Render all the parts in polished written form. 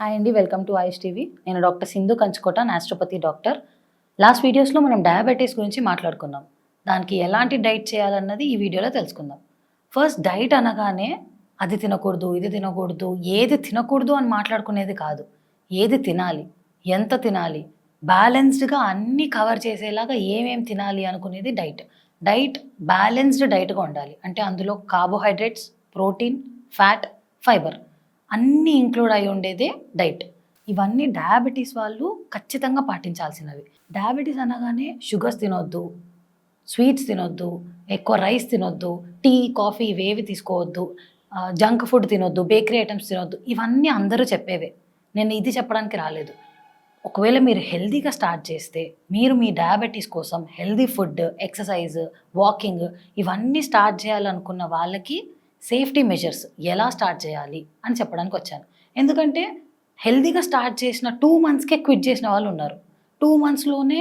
Hi అండి, welcome to ice TV. నేను doctor Sindhu కంచుకోట, నాస్ట్రోపతి డాక్టర్. లాస్ట్ వీడియోస్లో మనం డయాబెటీస్ గురించి మాట్లాడుకున్నాం. దానికి ఎలాంటి డైట్ చేయాలన్నది ఈ వీడియోలో తెలుసుకుందాం. ఫస్ట్, డైట్ అనగానే అది తినకూడదు, ఇది తినకూడదు, ఏది తినకూడదు అని మాట్లాడుకునేది కాదు. ఏది తినాలి, ఎంత తినాలి, బ్యాలెన్స్డ్గా అన్నీ కవర్ చేసేలాగా ఏమేమి తినాలి అనుకునేది డైట్. డైట్ బ్యాలెన్స్డ్ డైట్గా ఉండాలి. అంటే అందులో కార్బోహైడ్రేట్స్, ప్రోటీన్, ఫ్యాట్, ఫైబర్ అన్నీ ఇంక్లూడ్ అయి ఉండేదే డైట్. ఇవన్నీ డయాబెటీస్ వాళ్ళు ఖచ్చితంగా పాటించాల్సినవి. డయాబెటీస్ అనగానే షుగర్స్ తినొద్దు, స్వీట్స్ తినొద్దు, ఎక్కువ రైస్ తినొద్దు, టీ, కాఫీ ఇవేవి తీసుకోవద్దు, జంక్ ఫుడ్ తినొద్దు, బేకరీ ఐటమ్స్ తినొద్దు, ఇవన్నీ అందరూ చెప్పేవే. నేను ఇది చెప్పడానికి రాలేదు. ఒకవేళ మీరు హెల్తీగా స్టార్ట్ చేస్తే, మీరు మీ డయాబెటీస్ కోసం హెల్తీ ఫుడ్, ఎక్సర్సైజ్, వాకింగ్ ఇవన్నీ స్టార్ట్ చేయాలనుకున్న వాళ్ళకి సేఫ్టీ మెజర్స్ ఎలా స్టార్ట్ చేయాలి అని చెప్పడానికి వచ్చాను. ఎందుకంటే హెల్తీగా స్టార్ట్ చేసిన 2 మంత్స్కే క్విట్ చేసిన వాళ్ళు ఉన్నారు. 2 మంత్స్లోనే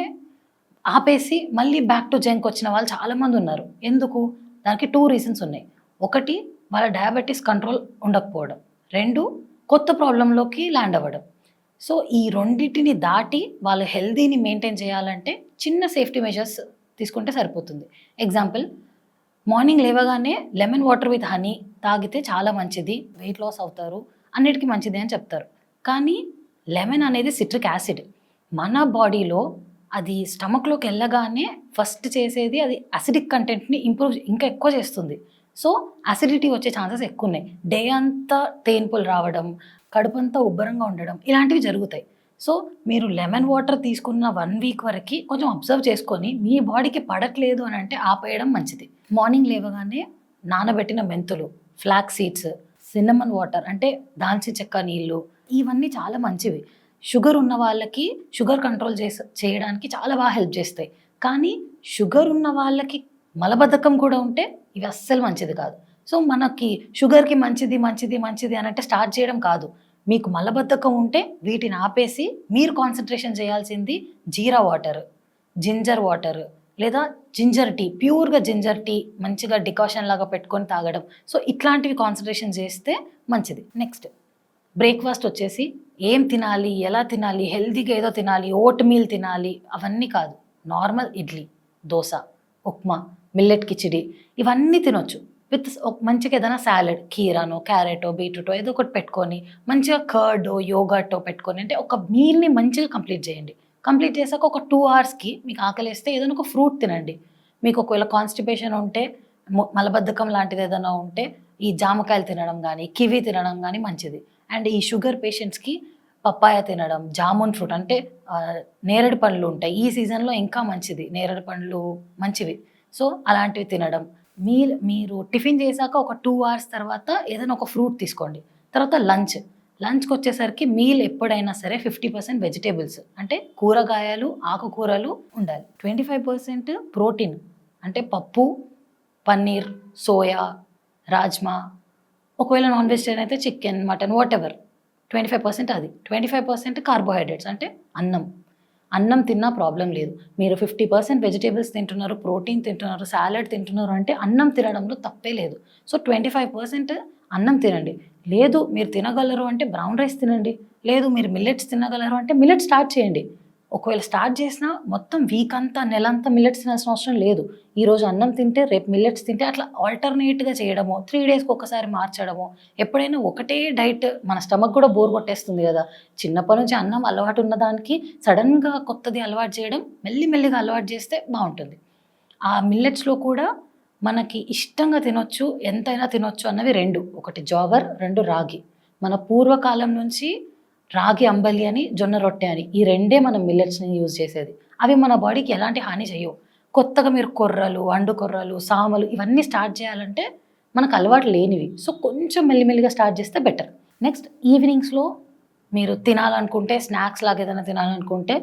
ఆపేసి మళ్ళీ బ్యాక్ టు జంక్ వచ్చిన వాళ్ళు చాలామంది ఉన్నారు. ఎందుకు? దానికి 2 రీజన్స్ ఉన్నాయి. ఒకటి, వాళ్ళ డయాబెటీస్ కంట్రోల్ ఉండకపోవడం. 2, కొత్త ప్రాబ్లంలోకి ల్యాండ్ అవ్వడం. సో ఈ రెండింటిని దాటి వాళ్ళ హెల్తీని మెయింటైన్ చేయాలంటే చిన్న సేఫ్టీ మెజర్స్ తీసుకుంటే సరిపోతుంది. ఎగ్జాంపుల్, మార్నింగ్ లేవగానే లెమన్ వాటర్ విత్ హనీ తాగితే చాలా మంచిది, వెయిట్ లాస్ అవుతారు, అన్నిటికీ మంచిది అని చెప్తారు. కానీ లెమన్ అనేది సిట్రిక్ యాసిడ్. మన బాడీలో అది స్టమక్లోకి వెళ్ళగానే ఫస్ట్ చేసేది అది అసిడిక్ కంటెంట్ని ఇంప్రూవ్ ఇంకా ఎక్కువ చేస్తుంది. సో అసిడిటీ వచ్చే ఛాన్సెస్ ఎక్కువ ఉన్నాయి. డే అంతా తేన్పులు రావడం, కడుపంతా ఉబ్బరంగా ఉండడం ఇలాంటివి జరుగుతాయి. సో మీరు లెమన్ వాటర్ తీసుకున్న 1 వీక్ వరకు కొంచెం అబ్జర్వ్ చేసుకొని మీ బాడీకి పడట్లేదు అని అంటే ఆపేయడం మంచిది. మార్నింగ్ లేవగానే నానబెట్టిన మెంతులు, ఫ్లాక్స్ సీడ్స్, సిన్నమన్ వాటర్ అంటే దాల్చిన చెక్క నీళ్ళు, ఇవన్నీ చాలా మంచివి. షుగర్ ఉన్న వాళ్ళకి షుగర్ కంట్రోల్ చేయడానికి చాలా బాగా హెల్ప్ చేస్తాయి. కానీ షుగర్ ఉన్న వాళ్ళకి మలబద్ధకం కూడా ఉంటే ఇవి అస్సలు మంచిది కాదు. సో మనకి షుగర్కి మంచిది మంచిది మంచిది అని అంటే స్టార్ట్ చేయడం కాదు. మీకు మలబద్ధకం ఉంటే వీటిని ఆపేసి మీరు కాన్సన్ట్రేషన్ చేయాల్సింది జీరా వాటర్, జింజర్ వాటర్, లేదా జింజర్ టీ, ప్యూర్గా జింజర్ టీ మంచిగా డికాషన్ లాగా పెట్టుకొని తాగడం. సో ఇట్లాంటివి కాన్సన్ట్రేషన్ చేస్తే మంచిది. నెక్స్ట్, బ్రేక్ఫాస్ట్ వచ్చేసి ఏం తినాలి, ఎలా తినాలి, హెల్తీగా ఏదో తినాలి, ఓట్ మీల్ తినాలి అవన్నీ కాదు. నార్మల్ ఇడ్లీ, దోశ, ఉప్మా, మిల్లెట్ కిచిడి ఇవన్నీ తినొచ్చు. విత్ మంచిగా ఏదైనా సాలెడ్, కీరానో, క్యారెటో, బీట్రూటో ఏదో ఒకటి పెట్టుకొని మంచిగా కర్డో, యోగర్టో పెట్టుకొని అంటే ఒక మీల్ని మంచిగా కంప్లీట్ చేయండి. కంప్లీట్ చేశాక ఒక 2 అవర్స్కి మీకు ఆకలిస్తే ఏదైనా ఒక ఫ్రూట్ తినండి. మీకు ఒకవేళ కాన్స్టిపేషన్ ఉంటే, మలబద్ధకం లాంటిది ఏదైనా ఉంటే ఈ జామకాయలు తినడం కానీ, కివి తినడం కానీ మంచిది. అండ్ ఈ షుగర్ పేషెంట్స్కి పప్పాయ తినడం, జామున్ ఫ్రూట్ అంటే నేరేడు పండ్లు ఉంటాయి, ఈ సీజన్లో ఇంకా మంచిది, నేరేడు పండ్లు మంచివి. సో అలాంటివి తినడం. మీరు టిఫిన్ చేశాక ఒక 2 అవర్స్ తర్వాత ఏదైనా ఒక ఫ్రూట్ తీసుకోండి. తర్వాత లంచ్కి వచ్చేసరికి మీల్ ఎప్పుడైనా సరే 50% వెజిటేబుల్స్ అంటే కూరగాయలు, ఆకుకూరలు ఉండాలి. 25% ప్రోటీన్ అంటే పప్పు, పన్నీర్, సోయా, రాజ్మా, ఒకవేళ నాన్ వెజిటేరియన్ అయితే చికెన్, మటన్, వాట్ ఎవర్. 25% అది. 25% కార్బోహైడ్రేట్స్ అంటే అన్నం తిన్నా ప్రాబ్లం లేదు. మీరు 50% వెజిటేబుల్స్ తింటున్నారు, ప్రోటీన్ తింటున్నారు, సాలెడ్ తింటున్నారు అంటే అన్నం తినడంలో తప్పే లేదు. సో 25% అన్నం తినండి. లేదు మీరు తినగలరు అంటే బ్రౌన్ రైస్ తినండి. లేదు మీరు మిల్లెట్స్ తినగలరు అంటే మిల్లెట్స్ స్టార్ట్ చేయండి. ఒకవేళ స్టార్ట్ చేసినా మొత్తం వీక్ అంతా, నెలంతా మిల్లెట్స్ తినాల్సిన అవసరం లేదు. ఈరోజు అన్నం తింటే రేపు మిల్లెట్స్ తింటే అట్లా ఆల్టర్నేట్గా చేయడము, 3 డేస్కి ఒకసారి మార్చడము. ఎప్పుడైనా ఒకటే డైట్ మన స్టమక్ కూడా బోర్ కొట్టేస్తుంది కదా. చిన్నప్పటి నుంచి అన్నం అలవాటు ఉన్నదానికి సడన్గా కొత్తది అలవాటు చేయడం, మెల్లిమెల్లిగా అలవాటు చేస్తే బాగుంటుంది. ఆ మిల్లెట్స్లో కూడా మనకి ఇష్టంగా తినొచ్చు, ఎంతైనా తినొచ్చు అన్నవి 2. ఒకటి జోవర్, 2 రాగి. మన పూర్వకాలం నుంచి రాగి అంబలి అని, జొన్న రొట్టె అని ఈ 2 మనం మిల్లెట్స్ని యూజ్ చేసేది. అవి మన బాడీకి ఎలాంటి హాని చేయవు. కొత్తగా మీరు కొర్రలు, అండు కొర్రలు, సామలు ఇవన్నీ స్టార్ట్ చేయాలంటే మనకు అలవాటు లేనివి. సో కొంచెం మెల్లిమెల్లిగా స్టార్ట్ చేస్తే బెటర్. నెక్స్ట్, ఈవినింగ్స్లో మీరు తినాలనుకుంటే, స్నాక్స్ లాగా ఏదైనా తినాలనుకుంటే,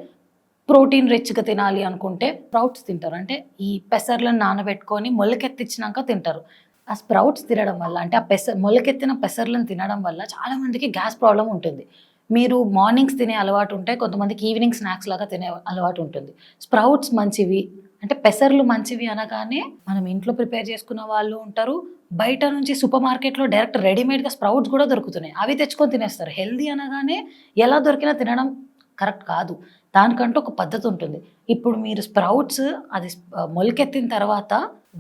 ప్రోటీన్ రిచ్గా తినాలి అనుకుంటే స్ప్రౌట్స్ తింటారు. అంటే ఈ పెసర్లను నానబెట్టుకొని మొలకెత్తించినాక తింటారు. ఆ స్ప్రౌట్స్ తినడం వల్ల అంటే ఆ మొలకెత్తిన పెసర్లను తినడం వల్ల చాలామందికి గ్యాస్ ప్రాబ్లం ఉంటుంది. మీరు మార్నింగ్స్ తినే అలవాటు ఉంటే కొంతమందికి ఈవినింగ్ స్నాక్స్ లాగా తినే అలవాటు ఉంటుంది. స్ప్రౌట్స్ మంచివి అంటే పెసర్లు మంచివి అనగానే మనం ఇంట్లో ప్రిపేర్ చేసుకున్న వాళ్ళు ఉంటారు. బయట నుంచి సూపర్ మార్కెట్‌లో డైరెక్ట్ రెడీమేడ్‌గా స్ప్రౌట్స్ గూడా దొరుకుతున్నాయి. అవి తెచ్చుకొని తినేస్తారు. హెల్తీ అనగానే ఎలా దొరికినా తినడం కరెక్ట్ కాదు. దానికంటూ ఒక పద్ధతి ఉంటుంది. ఇప్పుడు మీరు స్ప్రౌట్స్ అది మొలకెత్తిన తర్వాత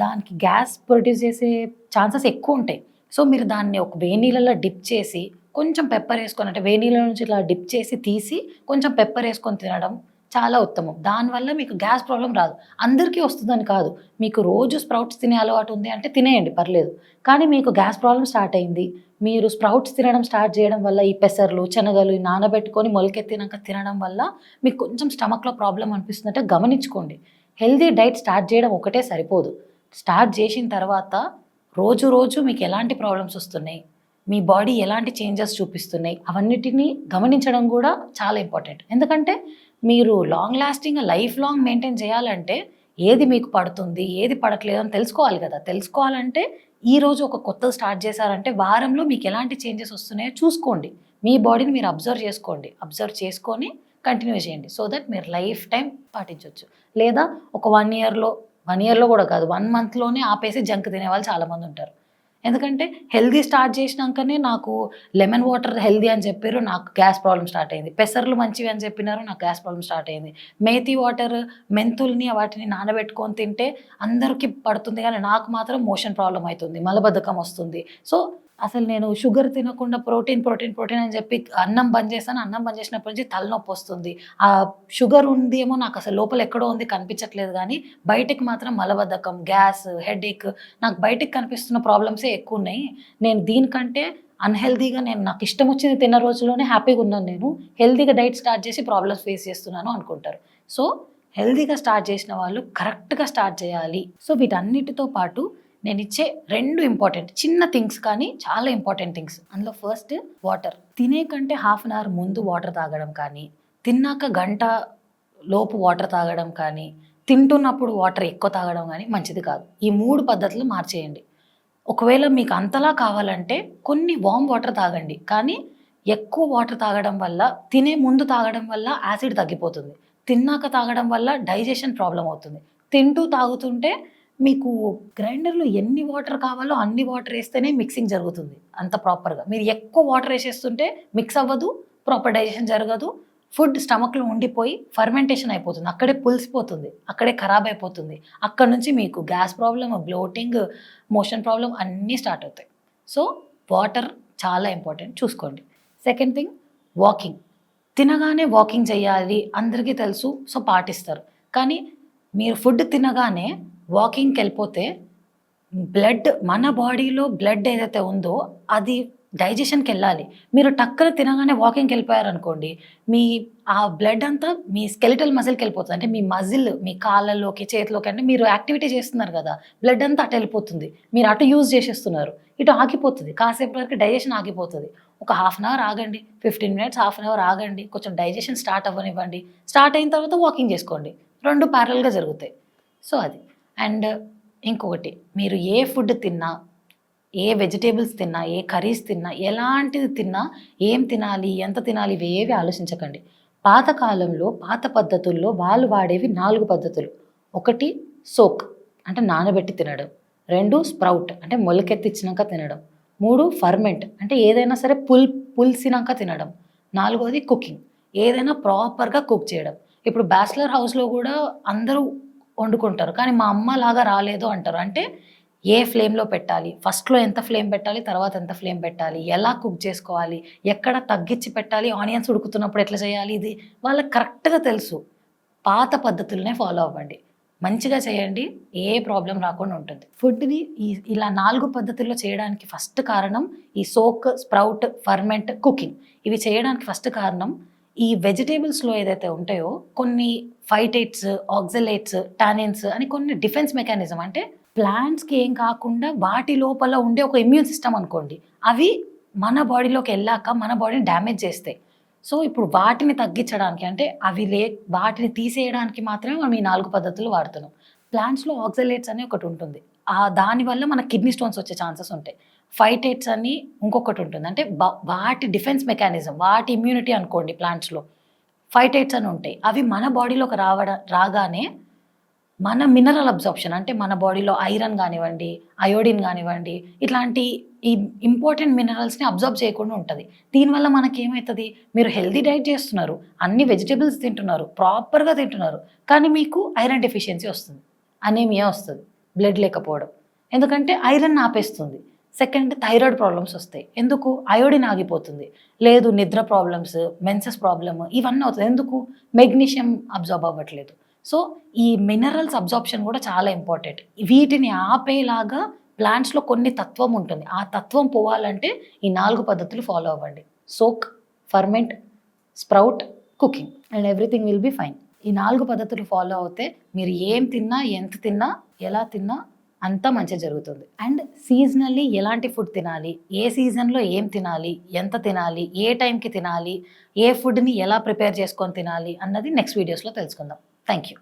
దానికి గ్యాస్ ప్రొడ్యూస్ చేసే ఛాన్సెస్ ఎక్కువుంటాయి. సో, మీరు దాన్ని ఒక వేడి నీళ్ళలో డిప్ చేసి కొంచెం పెప్పర్ ఏసుకొని అంటే వేడి నీళ్ళ నుంచి ఇట్లా డిప్ చేసి తీసి కొంచెం పెప్పర్ ఏసుకొని తినడం చాలా ఉత్తమం. దానివల్ల మీకు గ్యాస్ ప్రాబ్లమ్ రాదు. అందరికీ వస్తుందని కాదు. మీకు రోజు స్ప్రౌట్స్ తినే అలవాటు ఉంది అంటే తినేయండి పర్లేదు. కానీ మీకు గ్యాస్ ప్రాబ్లమ్ స్టార్ట్ అయింది. మీరు స్ప్రౌట్స్ తినడం స్టార్ట్ చేయడం వల్ల ఈ పెసర్లు, శనగలు నానబెట్టుకొని మొలకెత్తినాక తినడం వల్ల మీకు కొంచెం స్టమక్‌లో ప్రాబ్లమ్ అనిపిస్తుందంటే గమనించుకోండి. హెల్తీ డైట్ స్టార్ట్ చేయడం ఒకటే సరిపోదు. స్టార్ట్ చేసిన తర్వాత రోజు రోజు మీకు ఎలాంటి ప్రాబ్లమ్స్ వస్తున్నాయి, మీ బాడీ ఎలాంటి చేంజెస్ చూపిస్తున్నాయి, అవన్నిటిని గమనించడం కూడా చాలా ఇంపార్టెంట్. ఎందుకంటే మీరు లాంగ్ లాస్టింగ్‌గా లైఫ్ లాంగ్ మెయింటైన్ చేయాలంటే ఏది మీకు పడుతుంది, ఏది పడట్లేదు అని తెలుసుకోవాలి కదా! తెలుసుకోవాలంటే ఈరోజు ఒక కొత్తది స్టార్ట్ చేశారంటే వారంలో మీకు ఎలాంటి చేంజెస్ వస్తున్నాయో చూసుకోండి. మీ బాడీని మీరు అబ్జర్వ్ చేసుకోండి. అబ్జర్వ్ చేసుకొని కంటిన్యూ చేయండి. సో దట్ మీరు లైఫ్ టైమ్ పాటించొచ్చు. లేదా ఒక 1 ఇయర్‌లో కూడా కాదు 1 మంత్‌లోనే ఆపేసి జంక్ తినేవాళ్ళు చాలామందుంటారు. ఎందుకంటే హెల్తీ స్టార్ట్ చేసినాకనే నాకు లెమన్ వాటర్ హెల్తీ అని చెప్పిర్రు. నాకు గ్యాస్ ప్రాబ్లమ్ స్టార్ట్ అయింది. పెసర్లు మంచివి అని చెప్పినారు. నాకు గ్యాస్ ప్రాబ్లమ్ స్టార్ట్ అయింది. మేథి వాటర్ మెంతుల్ని వాటిని నానబెట్టుకొని తింటే అందరికి పడుతుంది. కానీ నాకు మాత్రం మోషన్ ప్రాబ్లమ్ అయితుంది. మలబద్ధకం వస్తుంది. సో, అసలు నేను షుగర్ తినకుండా ప్రోటీన్ అని చెప్పి అన్నం బంద్ చేశాను. అన్నం బంద్ చేసినప్పటి నుంచి తలనొప్పొస్తుంది. షుగర్ ఉందేమో నాకు అసలు లోపల ఎక్కడో ఉంది కనిపించట్లేదు గానీ, బయటికి మాత్రం మలబద్ధకం, గ్యాస్, హెడేక్ నాకు బయటికి కనిపిస్తున్న ప్రాబ్లమ్సే ఎక్కువున్నాయి. నేను దీనికంటే అన్‌హెల్తీగా నాకు ఇష్టం వచ్చింది తిన్న రోజుల్లోనే హ్యాపీగా ఉన్నాను నేను. హెల్తీగా డైట్ స్టార్ట్ చేసి ప్రాబ్లమ్స్ ఫేస్ చేస్తున్నాను అనుకుంటారు. సో, హెల్తీగా స్టార్ట్ చేసిన వాళ్ళు కరెక్ట్‌గా స్టార్ట్ చేయాలి. సో, వీటన్నిటితో పాటు నేనిచ్చే 2 ఇంపార్టెంట్ చిన్న థింగ్స్ కానీ చాలా ఇంపార్టెంట్ థింగ్స్. అందులో ఫస్ట్ వాటర్. తినే కంటే హాఫ్ అన్ అవర్ ముందు వాటర్ తాగడం కానీ, తిన్నాక గంట లోపు వాటర్ తాగడం కానీ, తింటున్నప్పుడు వాటర్ ఎక్కువ తాగడం గానీ మంచిది కాదు. ఈ 3 పద్ధతులు మార్చేయండి. ఒకవేళ మీకు అంతలా కావాలంటే కొన్ని వార్మ్ వాటర్ తాగండి. కానీ ఎక్కువ వాటర్ తాగడం వల్ల, తినే ముందు తాగడం వల్ల యాసిడ్ తగ్గిపోతుంది. తిన్నాక తాగడం వల్ల డైజెషన్ ప్రాబ్లమ్ అవుతుంది. తింటూ తాగుతుంటే మీకు గ్రైండర్‌లో ఎన్ని వాటర్ కావాలో అన్ని వాటర్ ఏస్తేనే మిక్సింగ్ జరుగుతుంది. అంత ప్రాపర్‌గా. మీరు ఎక్కువ వాటర్ ఏసేస్తుంటే మిక్స్ అవ్వదు. ప్రాపర్ డైజెషన్ జరగదు. ఫుడ్ స్టమక్‌లో ఉండిపోయి ఫర్మెంటేషన్ అయిపోతుంది. అక్కడే పులిసిపోతుంది. అక్కడే ఖరాబ్ అయిపోతుంది. అక్కడి నుంచి మీకు gas problem, bloating, motion problem అన్నీ స్టార్ట్ అవుతాయి. సో, వాటర్ చాలా ఇంపార్టెంట్ చూసుకోండి. Second thing walking. తినగానే వాకింగ్ చేయాలి అందరికీ తెలుసు. సో, పాటిస్తారు. కానీ మీరు ఫుడ్ తినగానే వాకింగ్‌కెళ్ళిపోతే మన బాడీలో బ్లడ్ ఏదైతే ఉందో అది డైజెషన్‌కెళ్ళాలి. మీరు టక్కున తినగానే వాకింగ్‌కెళ్ళిపోయారనుకోండి, మీ ఆ బ్లడ్ అంతా మీ స్కెలిటల్ మజిల్‌కెళ్ళిపోతది. అంటే మీ మజిల్ మీ కాళ్ళలోకి, చేతిలోకి అంటే మీరు యాక్టివిటీ చేస్తున్నారు గదా! బ్లడ్ అంతా అటెళ్ళిపోతుంది. మీరు అటు యూజ్ చేసేస్తున్నారు. ఇటు ఆగిపోతది. కాసేపటి వరకు డైజెషన్ ఆగిపోతది. ఒక హాఫ్ అన్ అవర్ ఆగండి. 15 మినిట్స్, హాఫ్ అన్ అవర్ ఆగండి. కొంచెం డైజెషన్ స్టార్ట్ అవ్వనివ్వండి. స్టార్ట్ అయిన తర్వాత వాకింగ్ చేసుకోండి. 2 ప్యారలెల్‌గా జరుగుతాయి. సో, అది. అండ్ ఇంకొకటి మీరు ఏ ఫుడ్ తిన్నా, ఏ వెజిటబుల్స్ తిన్నా, ఏ కర్రీస్ తిన్నా, ఎలాంటిది తిన్నా, ఏం తినాలి, ఎంత తినాలి ఇవేవి ఆలోచించకండి. పాత కాలంలో, పాత పద్ధతుల్లో వాళ్ళు వాడేవి 4 పద్ధతులు. 1 సోక్ అంటే నానబెట్టి తినడం. 2 స్ప్రౌట్ అంటే మొలకెత్తిచ్చినాక తినడం. 3 ఫర్మెంట్ అంటే ఏదైనా సరే పులిసినాక తినడం. 4వది కుకింగ్. ఏదైనా ప్రాపర్‌గా కుక్ చేయడం. ఇప్పుడు బ్యాచిలర్ హౌస్‌లో గూడా అందరూ వండుకుంటారు. కానీ మా అమ్మలాగా రాలేదు అంటారు. అంటే ఏ ఫ్లేమ్‌లో పెట్టాలి? ఫస్ట్‌లో ఎంత ఫ్లేమ్ పెట్టాలి? తర్వాత ఎంత ఫ్లేమ్ పెట్టాలి? ఎలా కుక్ చేసుకోవాలి? ఎక్కడ తగ్గించి పెట్టాలి? ఆనియన్స్ ఉడుకుతున్నప్పుడు ఎట్లా చేయాలి? ఇది వాళ్ళకి కరెక్ట్‌గా తెలుసు. పాత పద్ధతులనే ఫాలో అవ్వండి. మంచిగా చేయండి. ఏ ప్రాబ్లమ్ రాకుండా ఉంటుంది. ఫుడ్‌ని ఇలా 4 పద్ధతుల్లో చేయడానికి ఫస్ట్ కారణం ఈ సోక్, స్ప్రౌట్, ఫర్మెంట్, కుకింగ్. ఇవి చేయడానికి ఫస్ట్ కారణం ఈ వెజిటబుల్స్‌లో ఏదైతే ఉంటాయో కొన్ని ఫైటేట్స్, ఆక్సలేట్స్, టానిన్స్ అని కొన్ని డిఫెన్స్ మెకానిజం అంటే ప్లాంట్స్‌కి ఏం కాకుండా వాటి లోపల ఉండే ఒక ఇమ్యూన్ సిస్టమ్ అనుకోండి. అవి మన బాడీలోకెళ్ళాక మన బాడీని డ్యామేజ్ చేస్తాయి. సో, ఇప్పుడు వాటిని తగ్గించడానికి అంటే వాటిని తీసేయడానికి మాత్రమే మనం ఈ 4 పద్ధతులు వాడుతున్నాం. ప్లాంట్స్‌లో ఆక్సలేట్స్ అని ఒకటుంటుంది. దానివల్ల మనకు కిడ్నీ స్టోన్స్ వచ్చే ఛాన్సెస్ ఉంటాయి. ఫైటేట్స్ అని ఇంకొకటుంటుంది. అంటే వాటి డిఫెన్స్ మెకానిజం, వాటి ఇమ్యూనిటీ అనుకోండి ప్లాంట్స్‌లో. ఫైటేట్స్ అని ఉంటాయి. అవి మన బాడీలోకి రాగానే మన మినరల్ అబ్జార్ప్షన్ అంటే మన బాడీలో ఐరన్ గానివ్వండి, అయోడిన్ గానివ్వండి, ఇట్లాంటి ఈ ఇంపార్టెంట్ మినరల్స్‌ని అబ్జార్బ్ చేయకుండా ఉంటది. దీనివల్ల మనకేమైతది, మీరు హెల్తీ డైట్ చేస్తున్నారు, అన్ని వెజిటబుల్స్ తింటున్నారు, ప్రాపర్‌గా తింటున్నారు. కానీ మీకు ఐరన్ డెఫిషియన్సీ వస్తుంది. అనీమియా వస్తది. బ్లడ్ లేకపోవడం. ఎందుకంటే ఐరన్ ఆపేస్తుంది. సెకండ్ థైరాయిడ్ ప్రాబ్లమ్స్ వస్తాయి. ఎందుకు? అయోడిన్ ఆగిపోతుంది. లేదు నిద్ర ప్రాబ్లమ్స్, మెన్సెస్ ప్రాబ్లమ్ ఇవన్నీ అవుతాయి. ఎందుకు? మెగ్నీషియం అబ్జార్బ్ అవ్వట్లేదు. సో, ఈ మినరల్స్ అబ్జార్ప్షన్ కూడా చాలా ఇంపార్టెంట్. వీటిని ఆపేలాగా ప్లాంట్స్‌లో కొన్ని తత్వం ఉంటుంది. ఆ తత్వం పోవాలంటే ఈ 4 పద్ధతులు ఫాలో అవ్వండి. Soak, ferment, sprout, cooking and everything will be fine. ఈ 4 పద్ధతులు ఫాలో అవుతే మీరు ఏం తిన్నా, ఎంత తిన్నా, ఎలా తిన్నా అంతా మంచిగా జరుగుతుంది. అండ్ సీజనల్లీ ఎలాంటి ఫుడ్ తినాలి, ఏ సీజన్‌లో ఏం తినాలి, ఎంత తినాలి, ఏ టైంకి తినాలి, ఏ ఫుడ్‌ని ఎలా ప్రిపేర్ చేసుకొని తినాలి అన్నది నెక్స్ట్ వీడియోస్‌లో తెలుసుకుందాం. Thank you.